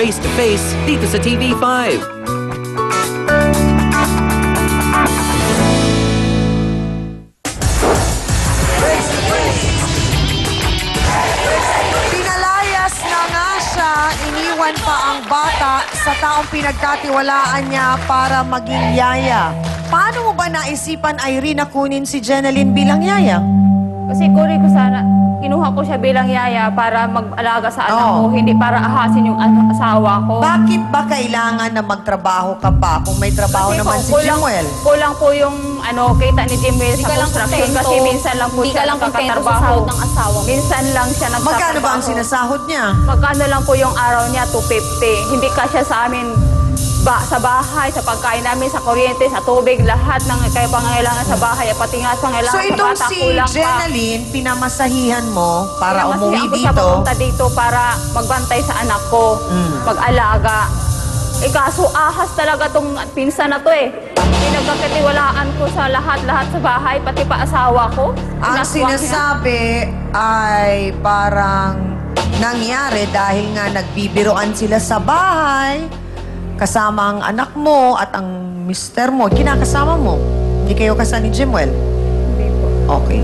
Face to Face dito sa TV5. Pinalayas na nga siya, iniwan pa ang bata sa taong pinagkatiwalaan niya para maging yaya. Paano mo ba naisipan, Irene, na kunin si Jeneline bilang yaya? Kasi kinuha ko siya bilang yaya para mag-alaga sa anak ko, hindi para ahasin yung asawa ko. Bakit ba kailangan na magtrabaho ka pa kung may trabaho Kasi naman po, si Jemuel? Kulang po yung kita ni Jemuel sa construction kasi minsan lang po siya nakakatrabaho. Ng asawa mo. Minsan lang siya nagtatrabaho. Magkano ba ang sinasahod niya? Magkano lang po yung araw niya, 250. Hindi kasya sa amin sa bahay, sa pagkain namin, sa kuryente, sa tubig, lahat ng kaya pangangailangan sa bahay, pati nga pangangailangan So sa itong bata, si kulang pa. Jeneline, pinamasahihan mo para umuwi Pinamasahihan ko siya dito. papunta dito para magbantay sa anak ko, mag-alaga. Kaso ahas talaga tong pinsan na to eh. Pinagkakatiwalaan ko sa lahat sa bahay, pati pa asawa ko. Ang Pinaswak niya. sinasabi ay parang nangyari dahil nga nagbibiroan sila sa bahay, kasama ang anak mo at ang mister mo, kinakasama mo. Hindi kayo kasama ni Jemuel? Hindi po. Okay.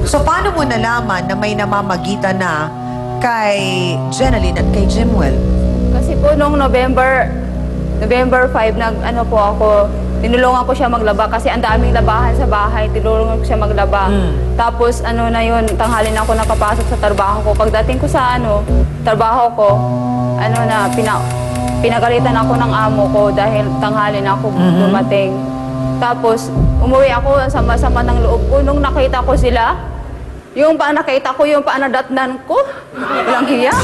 So, paano mo nalaman na may namamagitan na kay Jeneline at kay Jemuel? Kasi po nung November 5, tinulungan ko siya maglaba kasi ang daming labahan sa bahay, tinulungan ko siya maglaba. Tapos tanghali na ako nakapasok sa trabaho ko. Pagdating ko sa trabaho ko, pinagalitan ako ng amo ko dahil tanghali na ako dumating. Tapos umuwi ako sa sama ng loob ko nung nakita ko sila. Yung nakita ko yung nadatnan ko. Walang hiya.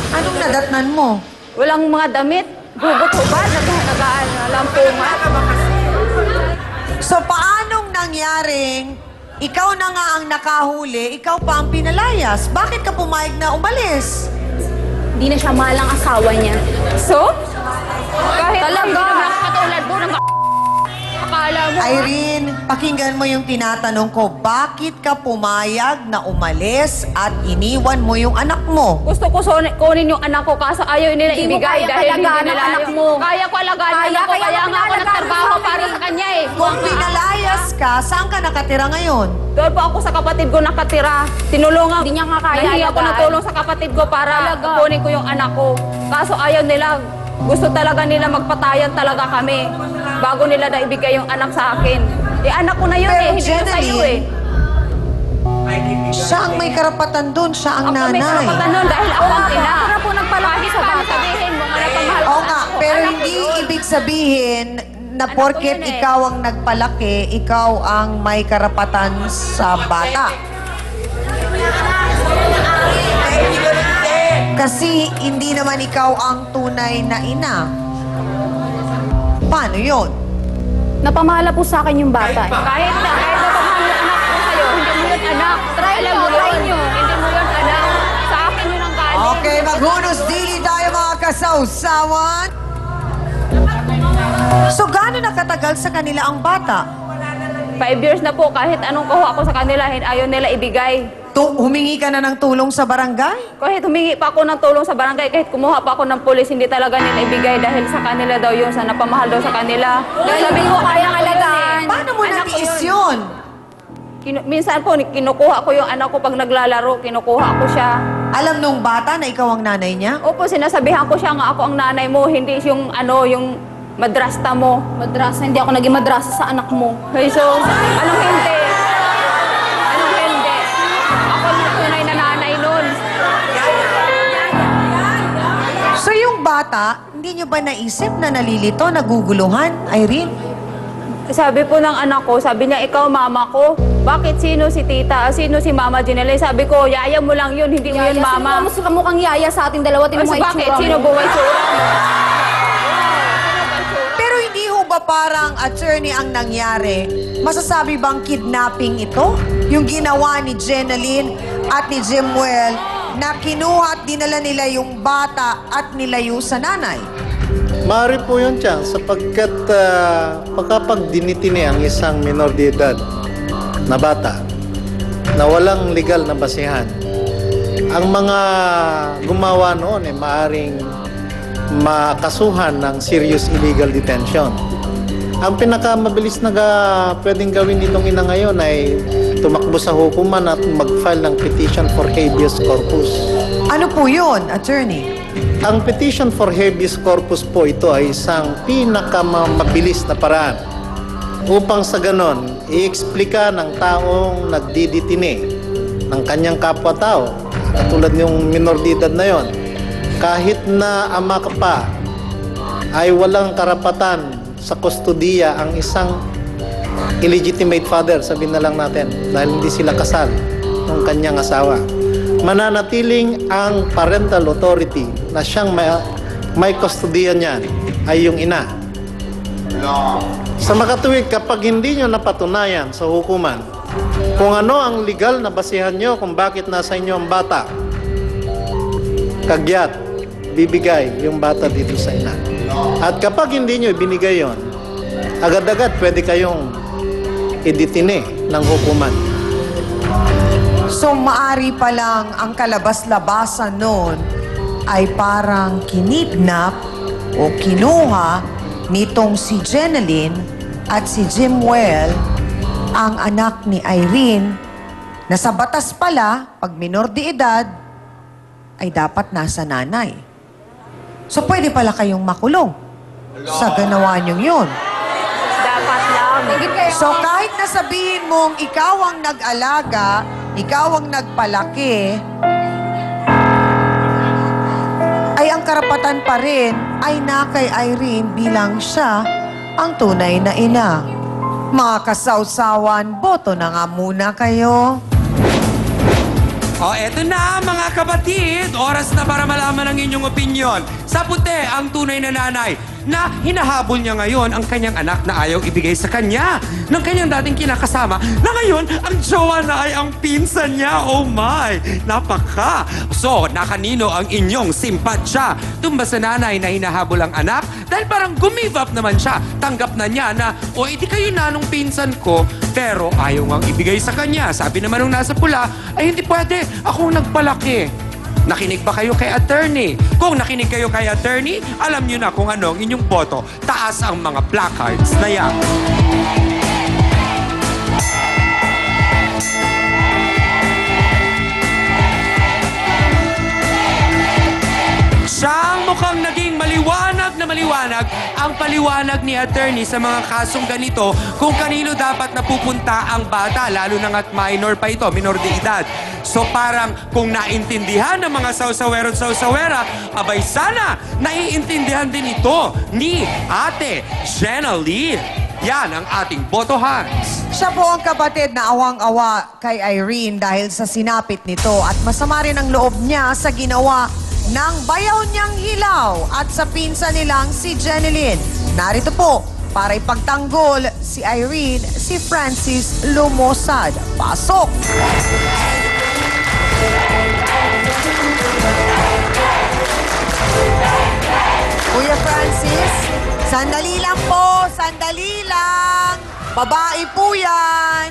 Anong nadatnan mo? Walang mga damit. Hubot-hubad, naglampungan. So, paanong nangyaring ikaw na nga ang nakahuli, ikaw pa ang pinalayas? Bakit ka pumayag na umalis? Hindi na siya mahal ang asawa niya. So? Kahit Talaga. hindi naman ako katulad mo ng akala mo. Irene, pakinggan mo yung tinatanong ko. Bakit ka pumayag na umalis at iniwan mo yung anak mo? Gusto ko kunin yung anak ko kaso ayaw nila Hindi mo ibigay kaya dahil hindi alagaan nila ang anak ayaw. mo. Kaya ko alagaan ang anak ko, Kaya kaya mo nga ako pinalagaan nagtrabaho sa amin para eh. sa kanya eh. Kung pinalayas ka, saan ka nakatira ngayon? Doon po ako sa kapatid ko nakatira. Tinulungan. Hindi niya nga kaya Nahingi ako ng alagaan. tulong sa kapatid ko para Talaga. kunin ko yung anak ko. Kaso ayaw nila. Gusto talaga nila magpatayan talaga kami bago nila na ibigay yung anak sa akin. Anak ko na yun Pero hindi ko sa'yo Jeneline, siya ang may karapatan doon, siya ang Ako may nanay. karapatan nun dahil ako ang ina. Ako na po nagpalaki sa bata. Sabihin mo, nga pamahal Oo nga, pero hindi ibig sabihin na Anak ko porket yun eh. ikaw ang nagpalaki, ikaw ang may karapatan sa bata. Kasi hindi naman ikaw ang tunay na ina. Paano yun? Napamahala po sa akin yung bata. Kahit napamahal na anak ko sa'yo, hindi mo yun anak. Try Alam nyo, mo try yun. nyo. Hindi mo yun anak. Sa akin yun ang galing. Okay, maghunos dili tayo mga kasawsawan. So, gaano nakatagal sa kanila ang bata? 5 years na po, kahit anong kuha ko sa kanila, ayaw nila ibigay. Humingi ka na ng tulong sa barangay? Kahit humingi pa ako ng tulong sa barangay, kahit kumuha pa ako ng pulis, hindi talaga nila ibigay dahil sa kanila daw yun, sa napamahal daw sa kanila. Dahil sabi ko, kaya alagaan. Paano mo Anak ko natiis yun. yun? Minsan po, kinukuha ko yung anak ko pag naglalaro, kinukuha ko siya. Alam nung bata na ikaw ang nanay niya? Opo, sinasabihan ko siya nga ako ang nanay mo, hindi yung yung madrasta mo. Madrasa, hindi ako naging madrasa sa anak mo. Okay, so, anong hindi? Anong hindi? Ako ang tunay na nanay nun. So yung bata, hindi niyo ba naisip na nalilito, naguguluhan, Irene? Sabi po ng anak ko, sabi niya, ikaw mama ko. Bakit sino si tita? Sino si mama Jeneline? Sabi ko, yaya mo lang yun, hindi mo yun mama. Mas kamukhang yaya sa ating dalawa. Tinan mo Kasi ang bakit? itsura Sino mo. buhay tsura? Pero hindi ho ba parang attorney ang nangyari? Masasabi bang kidnapping ito? Yung ginawa ni Jeneline at ni Jemuel na kinuha at dinala nila yung bata at nilayo sa nanay? Maaari po yun, Chang, sapagkat pagkapag dinitini ang isang minor de edad na bata na walang legal na basihan, ang mga gumawa noon ay maaring makasuhan ng serious illegal detention. Ang pinakamabilis na pwedeng gawin nitong ina ngayon ay tumakbo sa hukuman at mag-file ng petition for habeas corpus. Ano po yun, attorney? Ang petition for habeas corpus po ito ay isang pinakamabilis na paraan upang sa ganon, i-explika ng taong nagdiditine ng kanyang kapwa-tao, katulad yung minor de edad na yon, kahit na ama ka pa, ay walang karapatan sa kustodiya ang isang illegitimate father, sabihin na lang natin, dahil hindi sila kasal ng kanyang asawa. Mananatiling ang parental authority na siyang may kustodiya niyan ay yung ina. Sa makatuwid, kapag hindi nyo napatunayan sa hukuman kung ano ang legal na basihan nyo kung bakit nasa inyo ang bata, kagyat, bibigay yung bata dito sa ina. At kapag hindi nyo ibinigay yon, agad-agad pwede kayong iditine ng hukuman. So, maari pa lang ang kalabas-labasan noon ay parang kinidnap o kinuha nitong si Jeneline at si Jimwell, ang anak ni Irene, na sa batas pala, pag minor de edad, ay dapat nasa nanay. So, pwede pala kayong makulong sa ganawa niyong yun. Dapat lang. So, kahit nasabihin mong ikaw ang nag-alaga, ikaw ang nagpalaki, ay ang karapatan pa rin ay na kay Irene bilang siya ang tunay na ina. Mga kasawsawan, boto na nga muna kayo. O, eto na mga kapatid. Oras na para malaman ang inyong opinyon. Sa puti, ang tunay na nanay na hinahabol niya ngayon ang kanyang anak na ayaw ibigay sa kanya ng kanyang dating kinakasama na ngayon ang jowa na ay ang pinsan niya. Oh my! Napaka! So, nakanino ang inyong simpatsya? Tumba sa nanay na hinahabol ang anak dahil parang gumive up naman siya. Tanggap na niya na, o edi kayo na nung pinsan ko, pero ayaw ngang ibigay sa kanya. Sabi naman nung nasa pula, ay hindi pwede, ako nagpalaki. Nakinig ba kayo kay attorney? Kung nakinig kayo kay attorney, alam nyo na kung ano ang inyong boto. Taas ang mga placards na yan. Siyang mukhang naging maliwanag na maliwanag ang paliwanag ni attorney sa mga kasong ganito kung kanino dapat napupunta ang bata, lalo na nga't minor pa ito, minor de edad. So parang kung naintindihan ng mga sawsawero-sawsawera, abay sana naiintindihan din ito ni Ate Jeneline. Yan ang ating botohan. Siya po ang kapatid na awang-awa kay Irene dahil sa sinapit nito at masama rin ang loob niya sa ginawa ng bayaw niyang hilaw at sa pinsan nilang si Jeneline. Narito po para ipagtanggol si Irene, si Francis Lumosad. Pasok! Kuya Francis, sandali lang po, sandali lang. Babae po yan.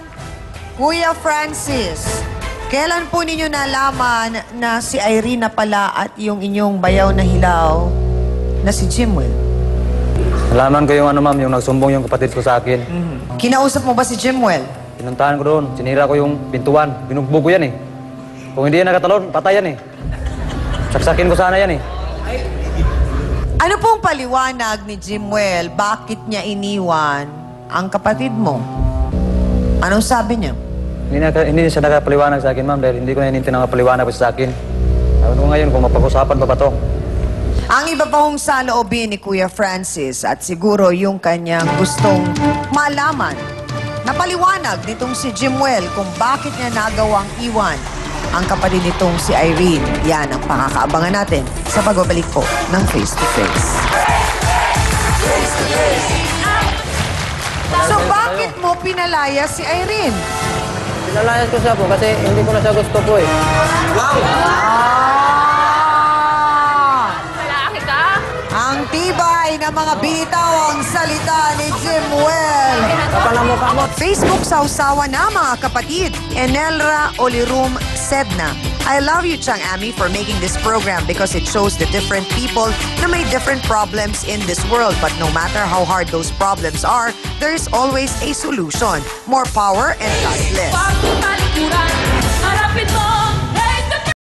Kuya Francis, kailan po ninyo nalaman na si Irene na pala at yung inyong bayaw na hilaw na si Jimwell? Nalaman ko yung ma'am, yung nagsumbong yung kapatid ko sa akin. Kinausap mo ba si Jimwell? Pinuntahan ko doon, sinira ko yung pintuan, binugbog ko yan eh. Kung hindi yan nakatalon, patay yan eh. Saksakin ko sana yan eh. Ano pong paliwanag ni Jimwell? Bakit niya iniwan ang kapatid mo? Anong sabi niya? Hindi siya nakapaliwanag sa akin, ma'am, dahil hindi ko na nakapaliwanag pa sa akin. Sabi ko ngayon kung mapag-usapan pa ba to. Ang iba pa hong saloobin ni Kuya Francis at siguro yung kanyang gustong malaman na paliwanag nitong si Jimwell kung bakit niya nagawang iwan ang kapatid nitong si Irene. Yan ang pakakaabangan natin sa pagbabalik po ng Face to Face. So bakit mo pinalaya si Irene? Pinalayas ko siya po kasi hindi ko na siya gusto po eh. Malaki ka? Ang tibay ng mga binitawang salita ni Jimwell. Kapanamukha mo. Facebook sausawa na mga kapatid, Enelra Olirum Sedna I love you, Chang Ami, for making this program because it shows the different people na may different problems in this world. But no matter how hard those problems are, there is always a solution. More power and God bless.